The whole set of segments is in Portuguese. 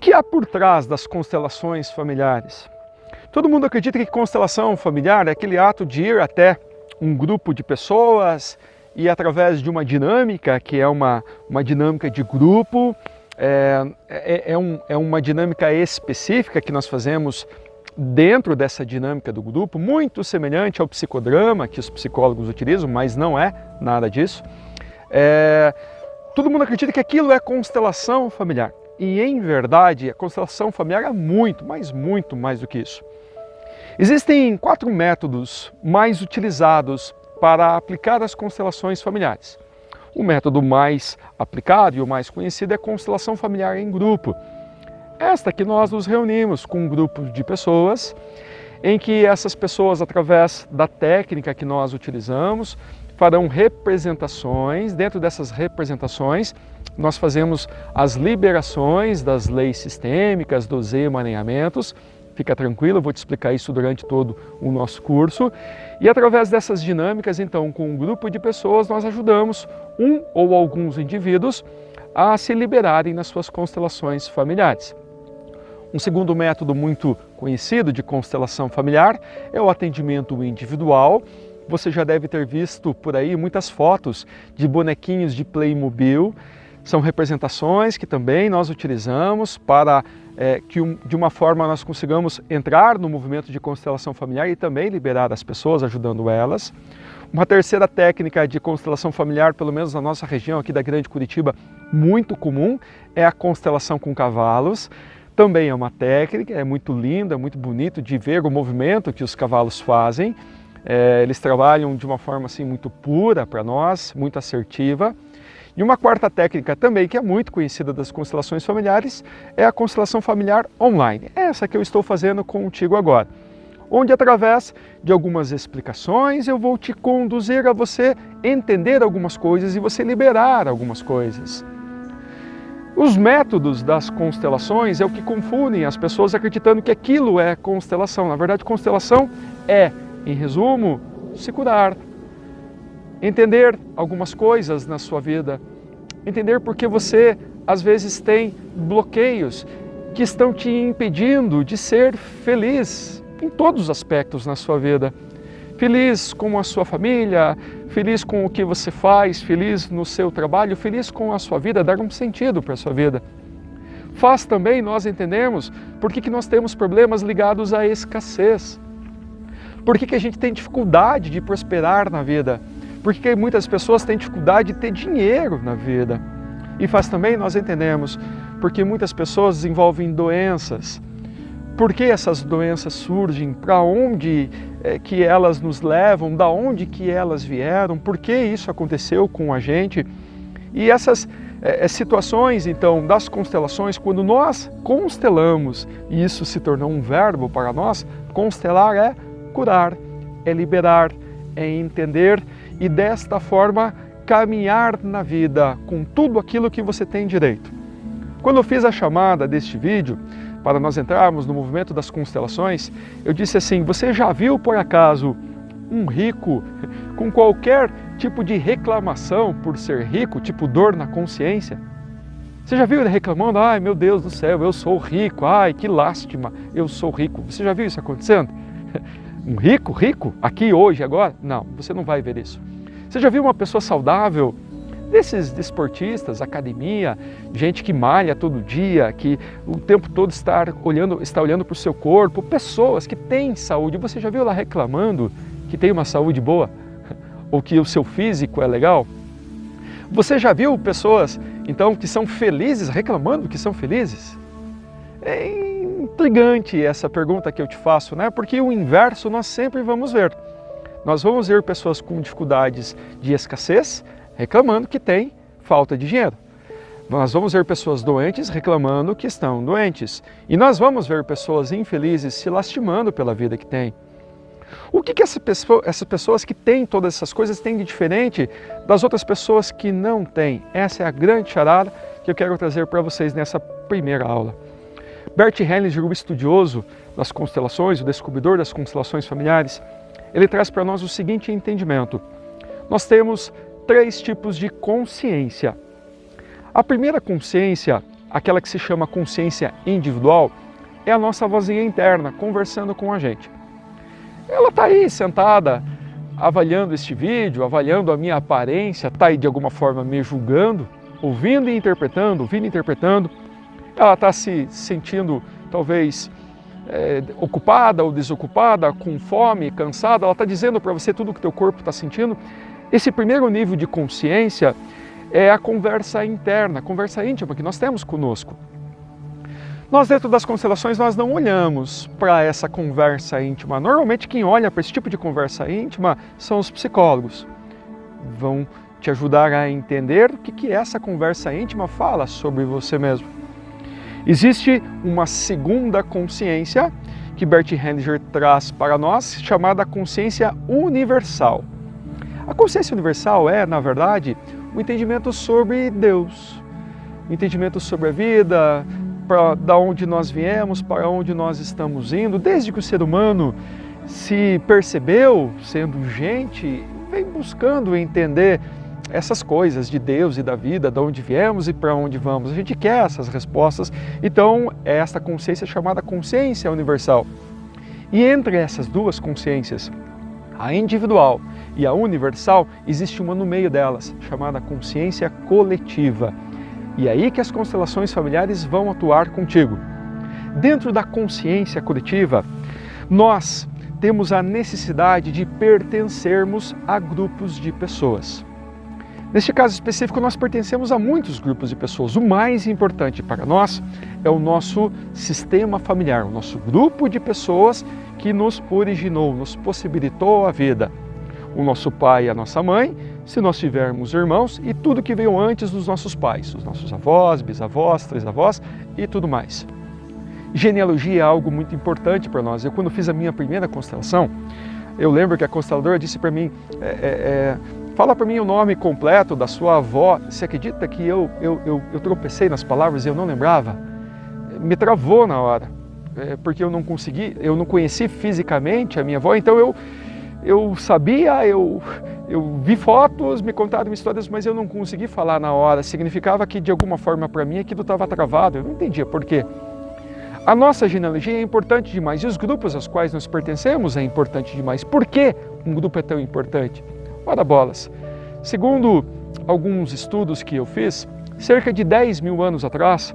que há por trás das constelações familiares? Todo mundo acredita que constelação familiar é aquele ato de ir até um grupo de pessoas e através de uma dinâmica, que é uma dinâmica de grupo, é uma dinâmica específica que nós fazemos dentro dessa dinâmica do grupo, muito semelhante ao psicodrama que os psicólogos utilizam, mas não é nada disso. Todo mundo acredita que aquilo é constelação familiar. E, em verdade, a constelação familiar é muito, mas muito mais do que isso. Existem 4 métodos mais utilizados para aplicar as constelações familiares. O método mais aplicado e o mais conhecido é a constelação familiar em grupo. Esta que nós nos reunimos com um grupo de pessoas, em que essas pessoas, através da técnica que nós utilizamos, farão representações. Dentro dessas representações, nós fazemos as liberações das leis sistêmicas, dos emaranhamentos. Fica tranquilo, eu vou te explicar isso durante todo o nosso curso. E através dessas dinâmicas, então, com um grupo de pessoas, nós ajudamos um ou alguns indivíduos a se liberarem nas suas constelações familiares. Um segundo método muito conhecido de constelação familiar é o atendimento individual. Você já deve ter visto por aí muitas fotos de bonequinhos de Playmobil. São representações que também nós utilizamos para que de uma forma nós consigamos entrar no movimento de constelação familiar e também liberar as pessoas, ajudando elas. Uma terceira técnica de constelação familiar, pelo menos na nossa região aqui da Grande Curitiba, muito comum, é a constelação com cavalos. Também é uma técnica, é muito linda, muito bonito de ver o movimento que os cavalos fazem. Eles trabalham de uma forma assim muito pura para nós, muito assertiva. E uma quarta técnica também, que é muito conhecida das constelações familiares, é a constelação familiar online. Essa que eu estou fazendo contigo agora, onde através de algumas explicações eu vou te conduzir a você entender algumas coisas e você liberar algumas coisas. Os métodos das constelações é o que confundem as pessoas acreditando que aquilo é constelação. Na verdade, constelação é, em resumo, se curar, entender algumas coisas na sua vida, entender porque você às vezes tem bloqueios que estão te impedindo de ser feliz em todos os aspectos na sua vida. Feliz com a sua família, feliz com o que você faz, feliz no seu trabalho, feliz com a sua vida, dar um sentido para a sua vida. Faz também nós entendermos por que nós temos problemas ligados à escassez. Por que a gente tem dificuldade de prosperar na vida? Por que muitas pessoas têm dificuldade de ter dinheiro na vida? E faz também nós entendemos porque muitas pessoas desenvolvem doenças. Por que essas doenças surgem? Para onde que elas nos levam? Da onde que elas vieram? Por que isso aconteceu com a gente? E essas situações, então, das constelações, quando nós constelamos, e isso se tornou um verbo para nós, constelar é curar, é liberar, é entender e desta forma caminhar na vida com tudo aquilo que você tem direito. Quando eu fiz a chamada deste vídeo, para nós entrarmos no movimento das constelações, eu disse assim: você já viu por acaso um rico com qualquer tipo de reclamação por ser rico, tipo dor na consciência? Você já viu ele reclamando: ai meu Deus do céu, eu sou rico, ai que lástima, eu sou rico? Você já viu isso acontecendo? Um rico, aqui, hoje, agora? Não, você não vai ver isso. Você já viu uma pessoa saudável, desses desportistas, academia, gente que malha todo dia, que o tempo todo está olhando para o seu corpo, pessoas que têm saúde? Você já viu ela reclamando que tem uma saúde boa? Ou que o seu físico é legal? Você já viu pessoas, então, que são felizes reclamando que são felizes? É intrigante essa pergunta que eu te faço, né? Porque o inverso nós sempre vamos ver. Nós vamos ver pessoas com dificuldades de escassez reclamando que tem falta de dinheiro. Nós vamos ver pessoas doentes reclamando que estão doentes. E nós vamos ver pessoas infelizes se lastimando pela vida que têm. O que essas pessoas que têm todas essas coisas têm de diferente das outras pessoas que não têm? Essa é a grande charada que eu quero trazer para vocês nessa primeira aula. Bert Hellinger, o estudioso das constelações, o descobridor das constelações familiares, ele traz para nós o seguinte entendimento. Nós temos 3 tipos de consciência. A primeira consciência aquela que se chama consciência individual, é a nossa vozinha interna conversando com a gente. Ela está aí sentada, avaliando este vídeo, avaliando a minha aparência, está aí de alguma forma me julgando, ouvindo e interpretando, Ela está se sentindo talvez ocupada ou desocupada, com fome, cansada, ela está dizendo para você tudo o que teu corpo está sentindo. Esse primeiro nível de consciência é a conversa interna, a conversa íntima que nós temos conosco. Nós dentro das constelações nós não olhamos para essa conversa íntima. Normalmente quem olha para esse tipo de conversa íntima são os psicólogos. Vão te ajudar a entender o que essa conversa íntima fala sobre você mesmo. Existe uma segunda consciência que Bert Hellinger traz para nós, chamada consciência universal. A consciência universal é, na verdade, um entendimento sobre Deus, um entendimento sobre a vida, da onde nós viemos, para onde nós estamos indo. Desde que o ser humano se percebeu sendo gente, vem buscando entender essas coisas de Deus e da vida, de onde viemos e para onde vamos. A gente quer essas respostas, então é esta consciência chamada consciência universal. E entre essas duas consciências, a individual e a universal, existe uma no meio delas, chamada consciência coletiva. E é aí que as constelações familiares vão atuar contigo. Dentro da consciência coletiva, nós temos a necessidade de pertencermos a grupos de pessoas. Neste caso específico, nós pertencemos a muitos grupos de pessoas. O mais importante para nós é o nosso sistema familiar, o nosso grupo de pessoas que nos originou, nos possibilitou a vida. O nosso pai e a nossa mãe, se nós tivermos irmãos, e tudo que veio antes dos nossos pais, os nossos avós, bisavós, trisavós e tudo mais. Genealogia é algo muito importante para nós. Eu, quando fiz a minha primeira constelação, eu lembro que a consteladora disse para mim, fala para mim o nome completo da sua avó. Você acredita que eu tropecei nas palavras e eu não lembrava? Me travou na hora, porque eu não conheci fisicamente a minha avó, então eu sabia, eu vi fotos, me contaram histórias, mas eu não consegui falar na hora. Significava que de alguma forma para mim aquilo estava travado, eu não entendia por quê. A nossa genealogia é importante demais e os grupos aos quais nós pertencemos é importante demais. Por que um grupo é tão importante? Ora bolas, segundo alguns estudos que eu fiz, cerca de 10 mil anos atrás,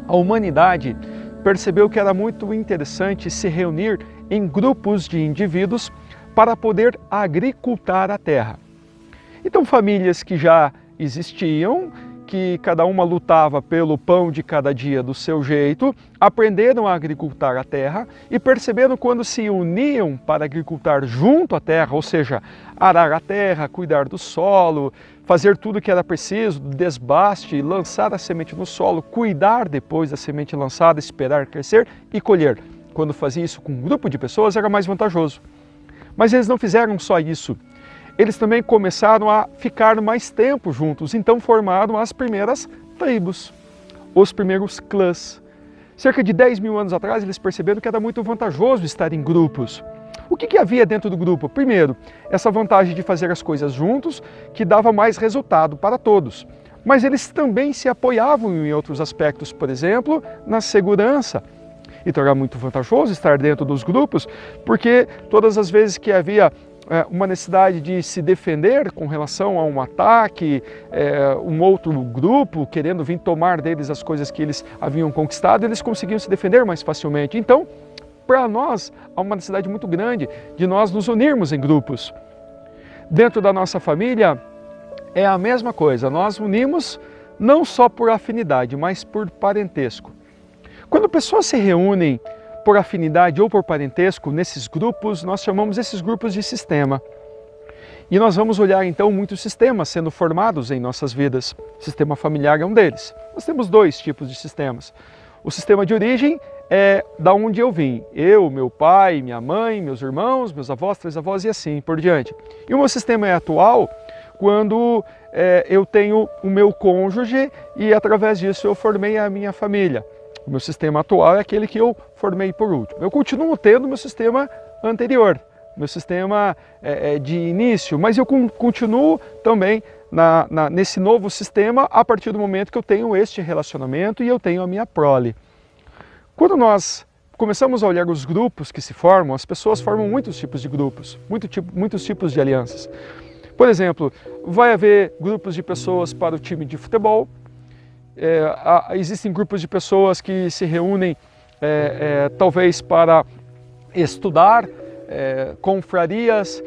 a humanidade percebeu que era muito interessante se reunir em grupos de indivíduos para poder agricultar a terra. Então, famílias que já existiam, que cada uma lutava pelo pão de cada dia do seu jeito, aprenderam a agricultar a terra e perceberam quando se uniam para agricultar junto à terra, ou seja, arar a terra, cuidar do solo, fazer tudo o que era preciso, desbaste, lançar a semente no solo, cuidar depois da semente lançada, esperar crescer e colher. Quando fazia isso com um grupo de pessoas era mais vantajoso. Mas eles não fizeram só isso. Eles também começaram a ficar mais tempo juntos, então formaram as primeiras tribos, os primeiros clãs. Cerca de 10 mil anos atrás, eles perceberam que era muito vantajoso estar em grupos. O que havia dentro do grupo? Primeiro, essa vantagem de fazer as coisas juntos, que dava mais resultado para todos. Mas eles também se apoiavam em outros aspectos, por exemplo, na segurança. Então era muito vantajoso estar dentro dos grupos, porque todas as vezes que havia uma necessidade de se defender com relação a um ataque, um outro grupo querendo vir tomar deles as coisas que eles haviam conquistado, eles conseguiam se defender mais facilmente. Então, para nós, há uma necessidade muito grande de nós nos unirmos em grupos. Dentro da nossa família, é a mesma coisa. Nós unimos não só por afinidade, mas por parentesco. Quando pessoas se reúnem por afinidade ou por parentesco, nesses grupos, nós chamamos esses grupos de sistema. E nós vamos olhar então muitos sistemas sendo formados em nossas vidas. O sistema familiar é um deles. Nós temos dois tipos de sistemas. O sistema de origem é da onde eu vim. Eu, meu pai, minha mãe, meus irmãos, meus avós, trisavós e assim por diante. E o meu sistema é atual quando eu tenho o meu cônjuge e através disso eu formei a minha família. O meu sistema atual é aquele que eu formei por último. Eu continuo tendo o meu sistema anterior, meu sistema de início, mas eu continuo também nesse novo sistema a partir do momento que eu tenho este relacionamento e eu tenho a minha prole. Quando nós começamos a olhar os grupos que se formam, as pessoas formam muitos tipos de grupos, muitos tipos de alianças. Por exemplo, vai haver grupos de pessoas para o time de futebol, existem grupos de pessoas que se reúnem talvez para estudar, confrarias.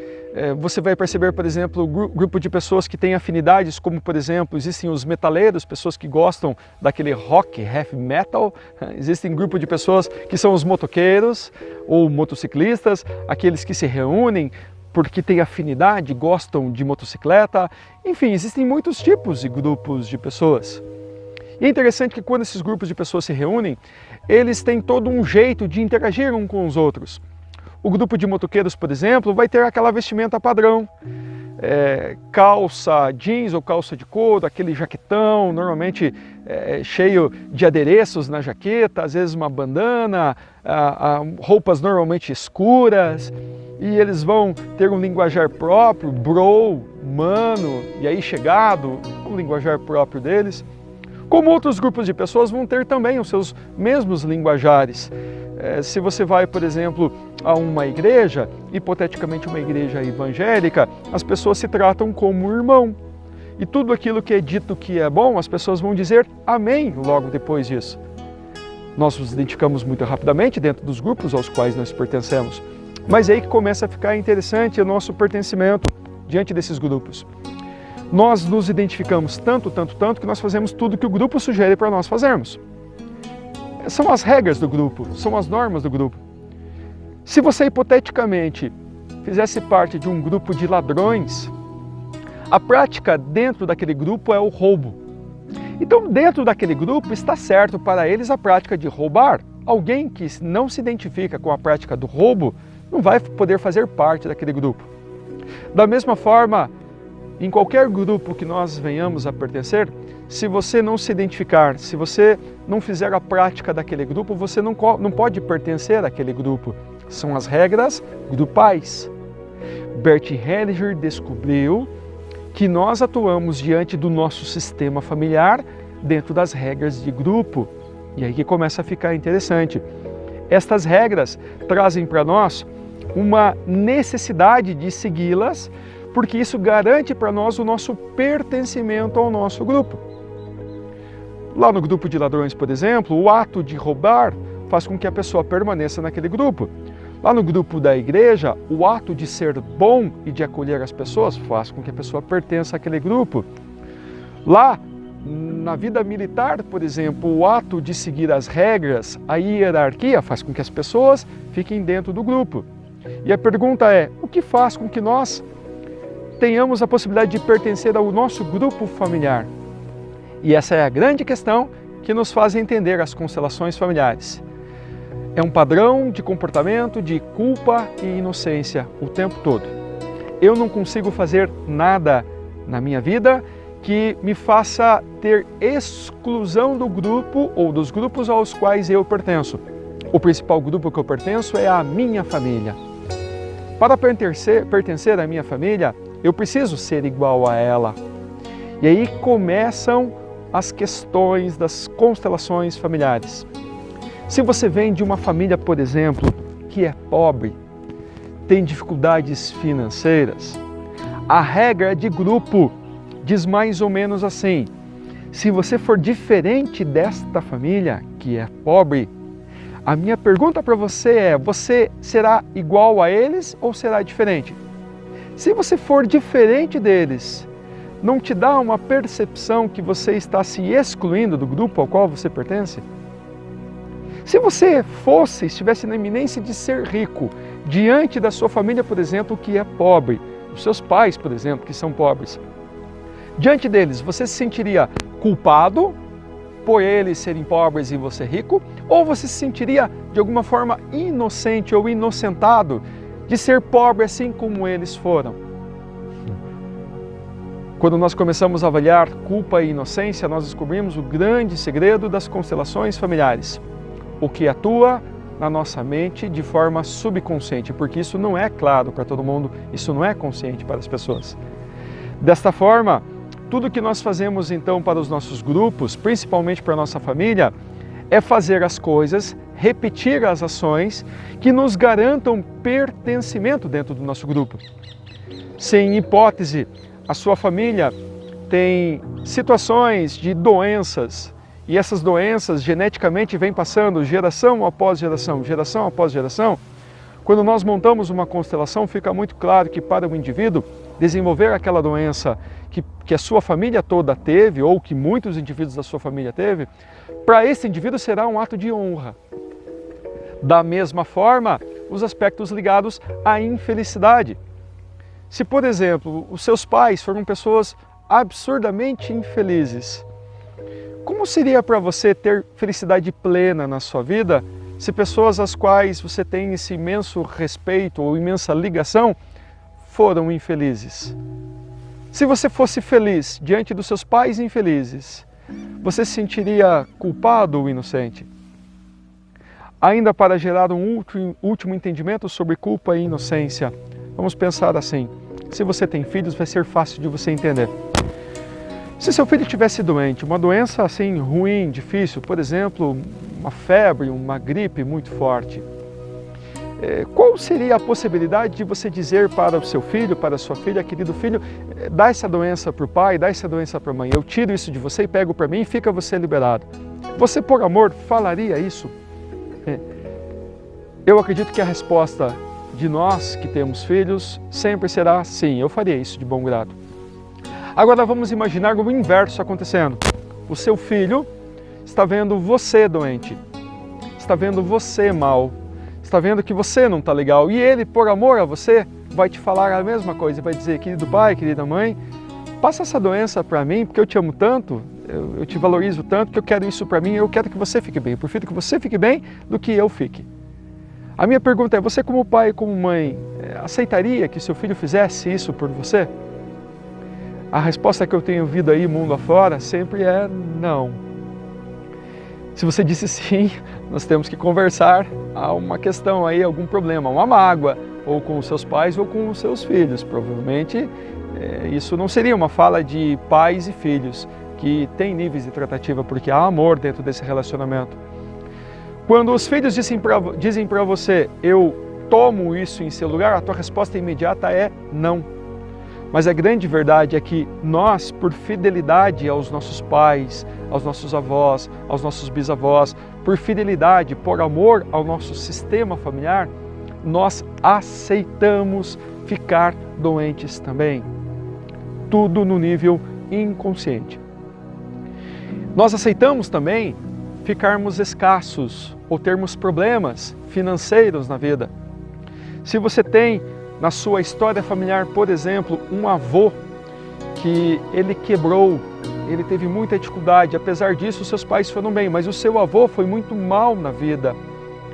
Você vai perceber, por exemplo, grupo de pessoas que têm afinidades, como por exemplo, existem os metaleiros, pessoas que gostam daquele rock, heavy metal. Existem grupo de pessoas que são os motoqueiros ou motociclistas, aqueles que se reúnem porque têm afinidade, gostam de motocicleta. Enfim, existem muitos tipos de grupos de pessoas. E é interessante que quando esses grupos de pessoas se reúnem, eles têm todo um jeito de interagir uns com os outros. O grupo de motoqueiros, por exemplo, vai ter aquela vestimenta padrão, calça jeans ou calça de couro, aquele jaquetão, normalmente cheio de adereços na jaqueta, às vezes uma bandana, roupas normalmente escuras, e eles vão ter um linguajar próprio, bro, mano, e aí chegado, um linguajar próprio deles. Como outros grupos de pessoas vão ter também os seus mesmos linguajares. Se você vai, por exemplo, a uma igreja, hipoteticamente uma igreja evangélica, as pessoas se tratam como irmão. E tudo aquilo que é dito que é bom, as pessoas vão dizer amém logo depois disso. Nós nos identificamos muito rapidamente dentro dos grupos aos quais nós pertencemos. Mas é aí que começa a ficar interessante o nosso pertencimento diante desses grupos. Nós nos identificamos tanto que nós fazemos tudo que o grupo sugere para nós fazermos. São as regras do grupo, são as normas do grupo. Se você hipoteticamente fizesse parte de um grupo de ladrões, a prática dentro daquele grupo é o roubo. Então, dentro daquele grupo está certo para eles a prática de roubar. Alguém que não se identifica com a prática do roubo não vai poder fazer parte daquele grupo. Da mesma forma, em qualquer grupo que nós venhamos a pertencer, se você não se identificar, se você não fizer a prática daquele grupo, você não pode pertencer àquele grupo. São as regras grupais. Bert Hellinger descobriu que nós atuamos diante do nosso sistema familiar dentro das regras de grupo. E aí que começa a ficar interessante. Estas regras trazem para nós uma necessidade de segui-las, porque isso garante para nós o nosso pertencimento ao nosso grupo. Lá no grupo de ladrões, por exemplo, o ato de roubar faz com que a pessoa permaneça naquele grupo. Lá no grupo da igreja, o ato de ser bom e de acolher as pessoas faz com que a pessoa pertença àquele grupo. Lá na vida militar, por exemplo, o ato de seguir as regras, a hierarquia, faz com que as pessoas fiquem dentro do grupo. E a pergunta é, o que faz com que nós tenhamos a possibilidade de pertencer ao nosso grupo familiar? E essa é a grande questão que nos faz entender as constelações familiares. É um padrão de comportamento de culpa e inocência o tempo todo. Eu não consigo fazer nada na minha vida que me faça ter exclusão do grupo ou dos grupos aos quais eu pertenço. O principal grupo que eu pertenço é a minha família. Para pertencer à minha família, eu preciso ser igual a ela. E aí começam as questões das constelações familiares. Se você vem de uma família, por exemplo, que é pobre, tem dificuldades financeiras, a regra de grupo diz mais ou menos assim: se você for diferente desta família, que é pobre, a minha pergunta para você é, você será igual a eles ou será diferente? Se você for diferente deles, não te dá uma percepção que você está se excluindo do grupo ao qual você pertence? Se você estivesse na iminência de ser rico, diante da sua família, por exemplo, que é pobre, os seus pais, por exemplo, que são pobres, diante deles, você se sentiria culpado por eles serem pobres e você rico? Ou você se sentiria, de alguma forma, inocente ou inocentado de ser pobre assim como eles foram? Quando nós começamos a avaliar culpa e inocência, nós descobrimos o grande segredo das constelações familiares. O que atua na nossa mente de forma subconsciente, porque isso não é claro para todo mundo, isso não é consciente para as pessoas. Desta forma, tudo que nós fazemos então para os nossos grupos, principalmente para a nossa família, é fazer as coisas, repetir as ações que nos garantam pertencimento dentro do nosso grupo. Sem hipótese, a sua família tem situações de doenças e essas doenças geneticamente vêm passando geração após geração, geração após geração. Quando nós montamos uma constelação, fica muito claro que para o indivíduo desenvolver aquela doença que a sua família toda teve, ou que muitos indivíduos da sua família teve, para esse indivíduo será um ato de honra. Da mesma forma, os aspectos ligados à infelicidade. Se, por exemplo, os seus pais foram pessoas absurdamente infelizes, como seria para você ter felicidade plena na sua vida se pessoas às quais você tem esse imenso respeito ou imensa ligação foram infelizes? Se você fosse feliz diante dos seus pais infelizes, você se sentiria culpado ou inocente? Ainda para gerar um último entendimento sobre culpa e inocência, vamos pensar assim: se você tem filhos, vai ser fácil de você entender. Se seu filho estivesse doente, uma doença assim ruim, difícil, por exemplo, uma febre, uma gripe muito forte, qual seria a possibilidade de você dizer para o seu filho, para a sua filha: querido filho, dá essa doença para o pai, dá essa doença para a mãe, eu tiro isso de você e pego para mim e fica você liberado? Você, por amor, falaria isso? Eu acredito que a resposta de nós que temos filhos sempre será sim, eu faria isso de bom grado. Agora vamos imaginar o inverso acontecendo. O seu filho está vendo você doente, está vendo você mal, está vendo que você não está legal e ele, por amor a você, vai te falar a mesma coisa, vai dizer: querido pai, querida mãe, passa essa doença para mim porque eu te amo tanto, eu te valorizo tanto que eu quero isso para mim, eu quero que você fique bem, eu prefiro que você fique bem do que eu fique. A minha pergunta é: você como pai e como mãe, aceitaria que seu filho fizesse isso por você? A resposta que eu tenho ouvido aí mundo afora sempre é não. Se você disse sim, nós temos que conversar. Há uma questão aí, algum problema, uma mágoa, ou com os seus pais ou com os seus filhos. Provavelmente isso não seria uma fala de pais e filhos, que tem níveis de tratativa, porque há amor dentro desse relacionamento. Quando os filhos dizem para você: eu tomo isso em seu lugar, a tua resposta imediata é não. Mas a grande verdade é que nós, por fidelidade aos nossos pais, aos nossos avós, aos nossos bisavós, por fidelidade, por amor ao nosso sistema familiar, nós aceitamos ficar doentes também. Tudo no nível inconsciente. Nós aceitamos também ficarmos escassos ou termos problemas financeiros na vida. Se você tem na sua história familiar, por exemplo, um avô que ele quebrou, ele teve muita dificuldade, apesar disso seus pais foram bem, mas o seu avô foi muito mal na vida,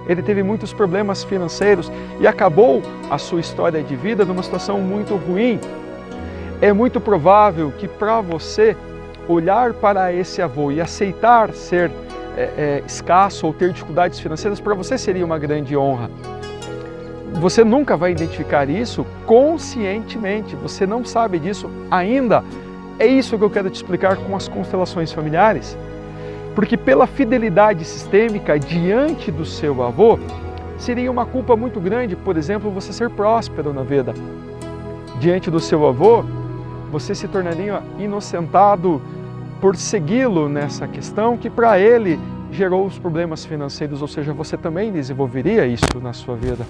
ele teve muitos problemas financeiros e acabou a sua história de vida numa situação muito ruim. É muito provável que para você olhar para esse avô e aceitar ser escasso ou ter dificuldades financeiras, para você seria uma grande honra. Você nunca vai identificar isso conscientemente, você não sabe disso ainda. É isso que eu quero te explicar com as constelações familiares. Porque pela fidelidade sistêmica diante do seu avô, seria uma culpa muito grande, por exemplo, você ser próspero na vida. Diante do seu avô, você se tornaria inocentado por segui-lo nessa questão que para ele gerou os problemas financeiros, ou seja, você também desenvolveria isso na sua vida.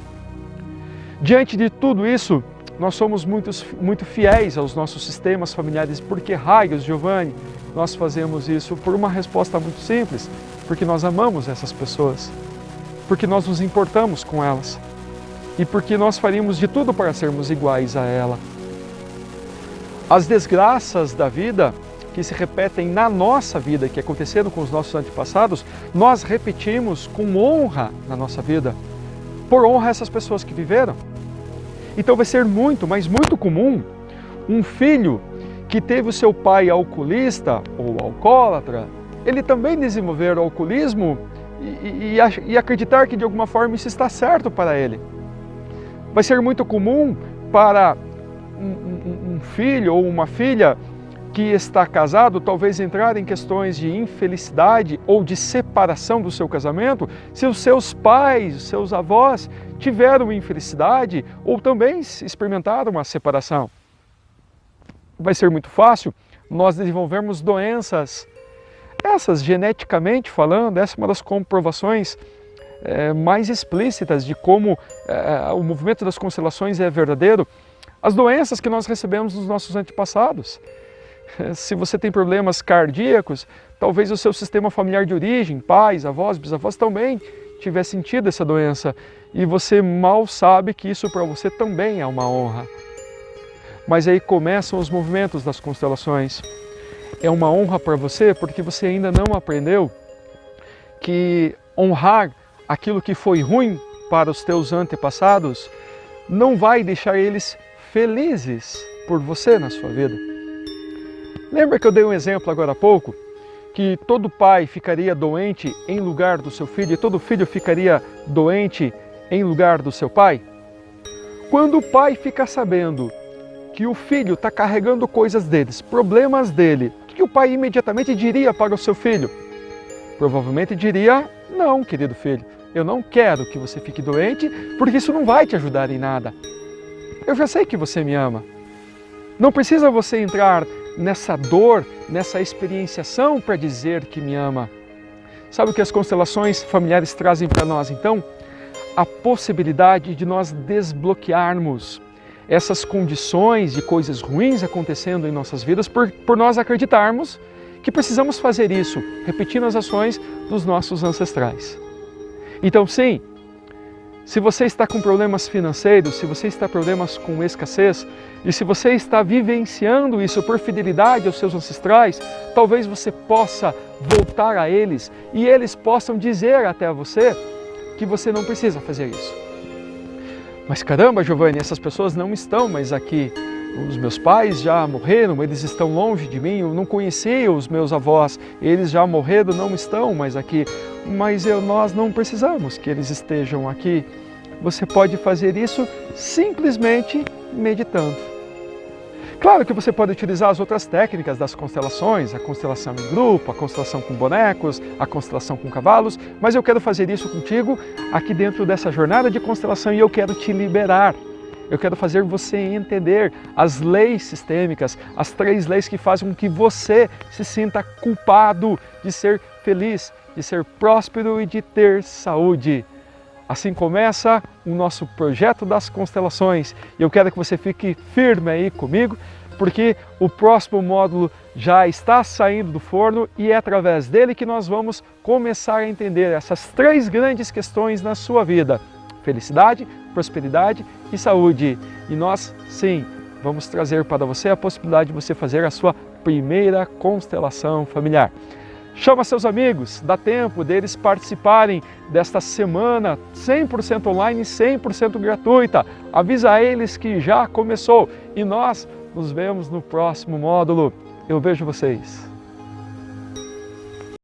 Diante de tudo isso, nós somos muito fiéis aos nossos sistemas familiares. Por que raios, Giovanni, nós fazemos isso? Por uma resposta muito simples, porque nós amamos essas pessoas, porque nós nos importamos com elas e porque nós faríamos de tudo para sermos iguais a ela. As desgraças da vida que se repetem na nossa vida, que aconteceram com os nossos antepassados, nós repetimos com honra na nossa vida, por honra a essas pessoas que viveram. Então vai ser muito, mas muito comum um filho que teve o seu pai alcoolista ou alcoólatra, ele também desenvolver o alcoolismo e acreditar que de alguma forma isso está certo para ele. Vai ser muito comum para um filho ou uma filha que está casado talvez entrar em questões de infelicidade ou de separação do seu casamento se os seus pais, os seus avós tiveram infelicidade ou também experimentaram uma separação. Vai ser muito fácil nós desenvolvermos doenças. Essas, geneticamente falando, essa é uma das comprovações mais explícitas de como o movimento das constelações é verdadeiro. As doenças que nós recebemos dos nossos antepassados. Se você tem problemas cardíacos, talvez o seu sistema familiar de origem, pais, avós, bisavós também tivessem tido essa doença. E você mal sabe que isso para você também é uma honra. Mas aí começam os movimentos das constelações. É uma honra para você porque você ainda não aprendeu que honrar aquilo que foi ruim para os teus antepassados não vai deixar eles felizes por você na sua vida. Lembra que eu dei um exemplo agora há pouco? Que todo pai ficaria doente em lugar do seu filho e todo filho ficaria doente em lugar do seu pai? Quando o pai fica sabendo que o filho está carregando coisas deles, problemas dele, o que o pai imediatamente diria para o seu filho? Provavelmente diria: não, querido filho, eu não quero que você fique doente porque isso não vai te ajudar em nada. Eu já sei que você me ama. Não precisa você entrar nessa dor, nessa experienciação para dizer que me ama. Sabe o que as constelações familiares trazem para nós então? A possibilidade de nós desbloquearmos essas condições de coisas ruins acontecendo em nossas vidas por nós acreditarmos que precisamos fazer isso, repetindo as ações dos nossos ancestrais. Então sim, se você está com problemas financeiros, se você está com problemas com escassez, e se você está vivenciando isso por fidelidade aos seus ancestrais, talvez você possa voltar a eles e eles possam dizer até a você que você não precisa fazer isso. Mas caramba, Giovanni, essas pessoas não estão mais aqui. Os meus pais já morreram, eles estão longe de mim, eu não conhecia os meus avós, eles já morreram, não estão mais aqui. Mas nós não precisamos que eles estejam aqui. Você pode fazer isso simplesmente meditando. Claro que você pode utilizar as outras técnicas das constelações, a constelação em grupo, a constelação com bonecos, a constelação com cavalos, mas eu quero fazer isso contigo aqui dentro dessa jornada de constelação e eu quero te liberar. Eu quero fazer você entender as leis sistêmicas, as 3 leis que fazem com que você se sinta culpado de ser feliz, de ser próspero e de ter saúde. Assim começa o nosso projeto das constelações. E eu quero que você fique firme aí comigo, porque o próximo módulo já está saindo do forno e é através dele que nós vamos começar a entender essas 3 grandes questões na sua vida: felicidade, prosperidade e saúde. E nós, sim, vamos trazer para você a possibilidade de você fazer a sua primeira constelação familiar. Chama seus amigos, dá tempo deles participarem desta semana 100% online, 100% gratuita. Avisa a eles que já começou e nós nos vemos no próximo módulo. Eu vejo vocês.